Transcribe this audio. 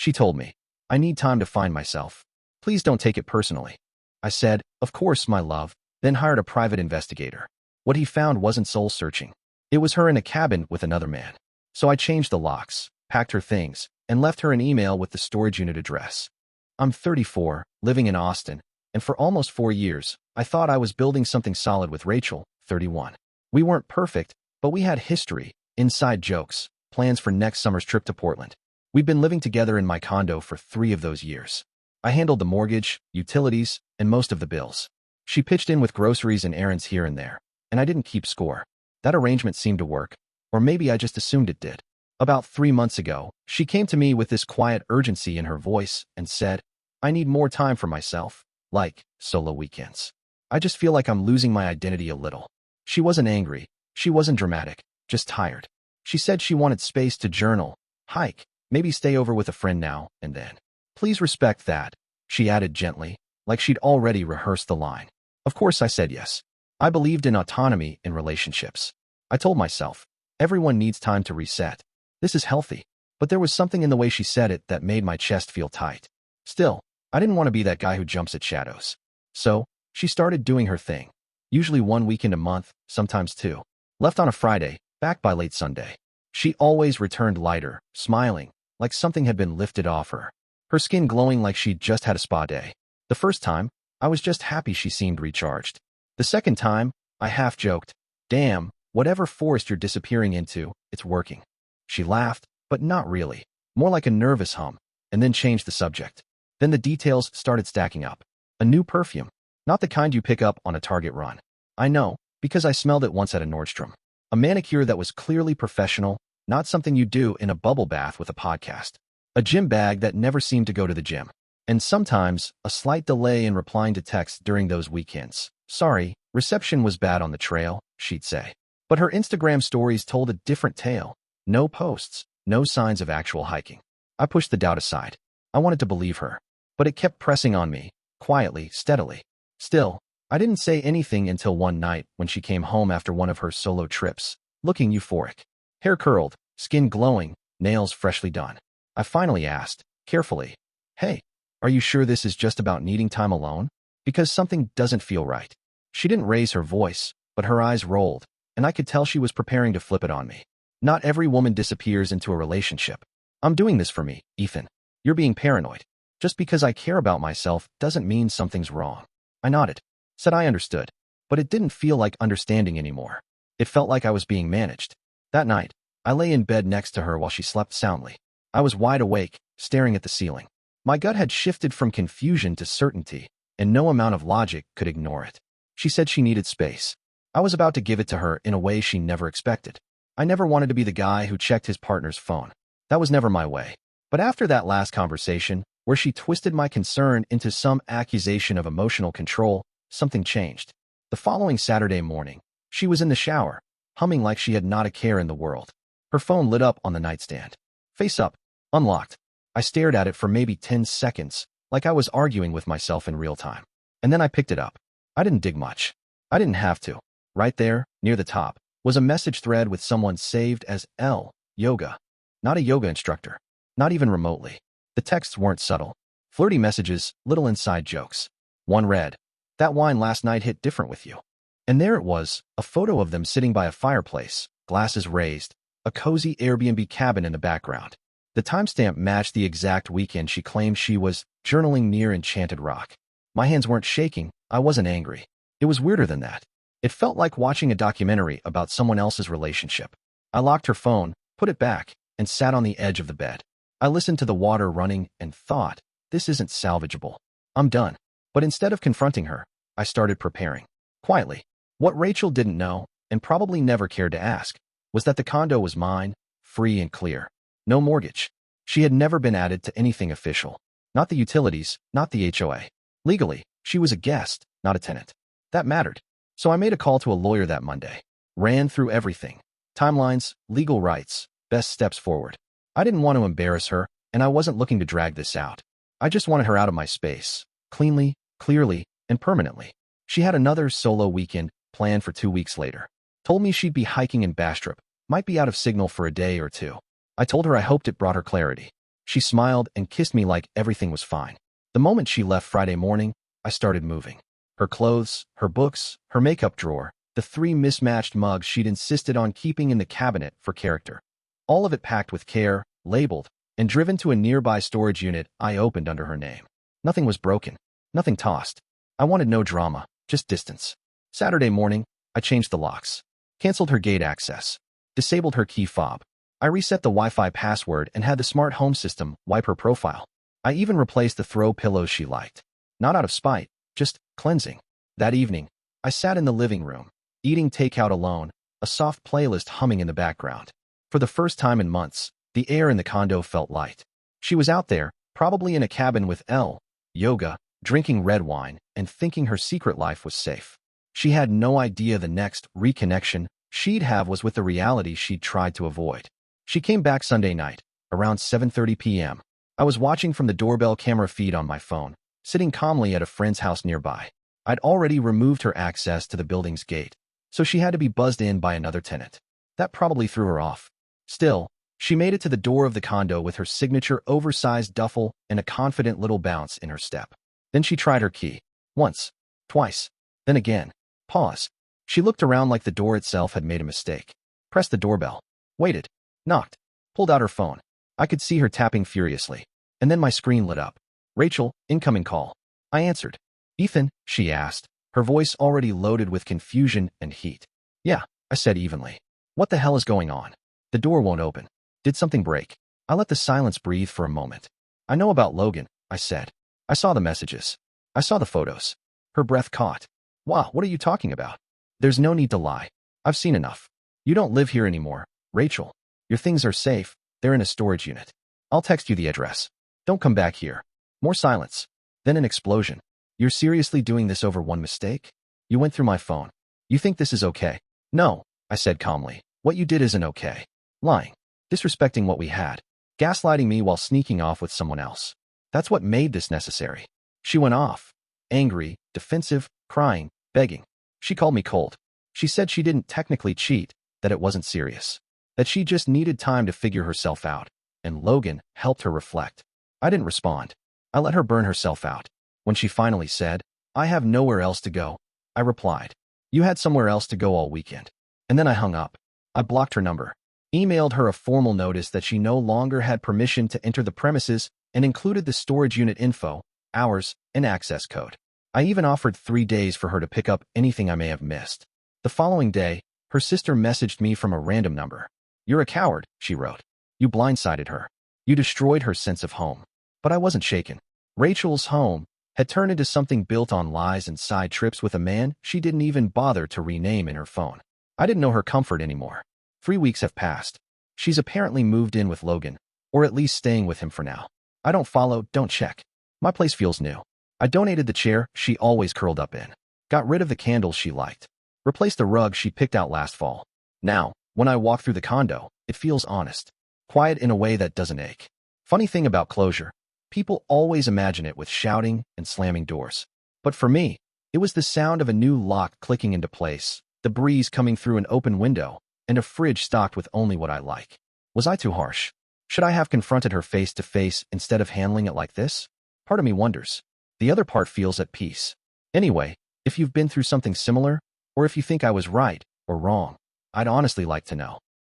She told me, "I need time to find myself. Please don't take it personally." I said, "Of course, my love," then hired a private investigator. What he found wasn't soul-searching. It was her in a cabin with another man. So I changed the locks, packed her things, and left her an email with the storage unit address. I'm 34, living in Austin, and for almost 4 years, I thought I was building something solid with Rachel, 31. We weren't perfect, but we had history, inside jokes, plans for next summer's trip to Portland. We'd been living together in my condo for 3 of those years. I handled the mortgage, utilities, and most of the bills. She pitched in with groceries and errands here and there, and I didn't keep score. That arrangement seemed to work, or maybe I just assumed it did. About 3 months ago, she came to me with this quiet urgency in her voice and said, "I need more time for myself, like solo weekends. I just feel like I'm losing my identity a little." She wasn't angry. She wasn't dramatic, just tired. She said she wanted space to journal, hike, maybe stay over with a friend now and then. "Please respect that," she added gently, like she'd already rehearsed the line. Of course I said yes. I believed in autonomy in relationships. I told myself, everyone needs time to reset. This is healthy. But there was something in the way she said it that made my chest feel tight. Still, I didn't want to be that guy who jumps at shadows. So, she started doing her thing. Usually 1 weekend a month, sometimes 2. Left on a Friday, back by late Sunday. She always returned lighter, smiling, like something had been lifted off her. Her skin glowing like she'd just had a spa day. The first time, I was just happy she seemed recharged. The second time, I half joked, "Damn, whatever forest you're disappearing into, it's working." She laughed, but not really, more like a nervous hum, and then changed the subject. Then the details started stacking up. A new perfume, not the kind you pick up on a Target run. I know, because I smelled it once at a Nordstrom. A manicure that was clearly professional, not something you do in a bubble bath with a podcast. A gym bag that never seemed to go to the gym. And sometimes, a slight delay in replying to texts during those weekends. "Sorry, reception was bad on the trail," she'd say. But her Instagram stories told a different tale. No posts, no signs of actual hiking. I pushed the doubt aside. I wanted to believe her. But it kept pressing on me, quietly, steadily. Still, I didn't say anything until one night when she came home after one of her solo trips, looking euphoric. Hair curled, skin glowing, nails freshly done. I finally asked, carefully, "Hey, are you sure this is just about needing time alone? Because something doesn't feel right." She didn't raise her voice, but her eyes rolled, and I could tell she was preparing to flip it on me. "Not every woman disappears into a relationship. I'm doing this for me, Ethan. You're being paranoid. Just because I care about myself doesn't mean something's wrong." I nodded, said I understood, but it didn't feel like understanding anymore. It felt like I was being managed. That night, I lay in bed next to her while she slept soundly. I was wide awake, staring at the ceiling. My gut had shifted from confusion to certainty, and no amount of logic could ignore it. She said she needed space. I was about to give it to her in a way she never expected. I never wanted to be the guy who checked his partner's phone. That was never my way. But after that last conversation, where she twisted my concern into some accusation of emotional control, something changed. The following Saturday morning, she was in the shower, humming like she had not a care in the world. Her phone lit up on the nightstand. Face up, unlocked. I stared at it for maybe 10 seconds, like I was arguing with myself in real time. And then I picked it up. I didn't dig much. I didn't have to. Right there, near the top, was a message thread with someone saved as L. Yoga. Not a yoga instructor. Not even remotely. The texts weren't subtle. Flirty messages, little inside jokes. One read, "That wine last night hit different with you." And there it was, a photo of them sitting by a fireplace, glasses raised, a cozy Airbnb cabin in the background. The timestamp matched the exact weekend she claimed she was journaling near Enchanted Rock. My hands weren't shaking. I wasn't angry. It was weirder than that. It felt like watching a documentary about someone else's relationship. I locked her phone, put it back, and sat on the edge of the bed. I listened to the water running and thought, this isn't salvageable. I'm done. But instead of confronting her, I started preparing. Quietly. What Rachel didn't know, and probably never cared to ask, was that the condo was mine, free and clear. No mortgage. She had never been added to anything official. Not the utilities, not the HOA. Legally, she was a guest, not a tenant. That mattered. So I made a call to a lawyer that Monday. Ran through everything. Timelines, legal rights, best steps forward. I didn't want to embarrass her, and I wasn't looking to drag this out. I just wanted her out of my space. Cleanly, clearly, and permanently. She had another solo weekend planned for 2 weeks later. Told me she'd be hiking in Bastrop. Might be out of signal for a day or two. I told her I hoped it brought her clarity. She smiled and kissed me like everything was fine. The moment she left Friday morning, I started moving. Her clothes, her books, her makeup drawer, the 3 mismatched mugs she'd insisted on keeping in the cabinet for character. All of it packed with care, labeled, and driven to a nearby storage unit I opened under her name. Nothing was broken. Nothing tossed. I wanted no drama, just distance. Saturday morning, I changed the locks, canceled her gate access, disabled her key fob. I reset the Wi-Fi password and had the smart home system wipe her profile. I even replaced the throw pillows she liked. Not out of spite, just cleansing. That evening, I sat in the living room, eating takeout alone, a soft playlist humming in the background. For the first time in months, the air in the condo felt light. She was out there, probably in a cabin with yoga, drinking red wine, and thinking her secret life was safe. She had no idea the next reconnection she'd have was with the reality she'd tried to avoid. She came back Sunday night, around 7:30 p.m. I was watching from the doorbell camera feed on my phone, sitting calmly at a friend's house nearby. I'd already removed her access to the building's gate, so she had to be buzzed in by another tenant. That probably threw her off. Still, she made it to the door of the condo with her signature oversized duffel and a confident little bounce in her step. Then she tried her key. Once. Twice. Then again. Pause. She looked around like the door itself had made a mistake. Pressed the doorbell. Waited. Knocked. Pulled out her phone. I could see her tapping furiously. And then my screen lit up. Rachel, incoming call. I answered. Ethan, she asked, her voice already loaded with confusion and heat. Yeah, I said evenly. What the hell is going on? The door won't open. Did something break? I let the silence breathe for a moment. I know about Logan, I said. I saw the messages. I saw the photos. Her breath caught. Wow, what are you talking about? There's no need to lie. I've seen enough. You don't live here anymore, Rachel. Your things are safe. They're in a storage unit. I'll text you the address. Don't come back here. More silence. Then an explosion. You're seriously doing this over one mistake? You went through my phone. You think this is okay? No, I said calmly. What you did isn't okay. Lying. Disrespecting what we had. Gaslighting me while sneaking off with someone else. That's what made this necessary. She went off. Angry, defensive, crying, begging. She called me cold. She said she didn't technically cheat, that it wasn't serious. That she just needed time to figure herself out. And Logan helped her reflect. I didn't respond. I let her burn herself out. When she finally said, I have nowhere else to go, I replied, you had somewhere else to go all weekend. And then I hung up. I blocked her number. Emailed her a formal notice that she no longer had permission to enter the premises and included the storage unit info, hours, and access code. I even offered 3 days for her to pick up anything I may have missed. The following day, her sister messaged me from a random number. You're a coward, she wrote. You blindsided her. You destroyed her sense of home. But I wasn't shaken. Rachel's home had turned into something built on lies and side trips with a man she didn't even bother to rename in her phone. I didn't know her comfort anymore. 3 weeks have passed. She's apparently moved in with Logan, or at least staying with him for now. I don't follow, don't check. My place feels new. I donated the chair she always curled up in. Got rid of the candles she liked. Replaced the rug she picked out last fall. Now, when I walk through the condo, it feels honest. Quiet in a way that doesn't ache. Funny thing about closure, people always imagine it with shouting and slamming doors. But for me, it was the sound of a new lock clicking into place, the breeze coming through an open window, and a fridge stocked with only what I like. Was I too harsh? Should I have confronted her face to face instead of handling it like this? Part of me wonders. The other part feels at peace. Anyway, if you've been through something similar, or if you think I was right or wrong, I'd honestly like to know.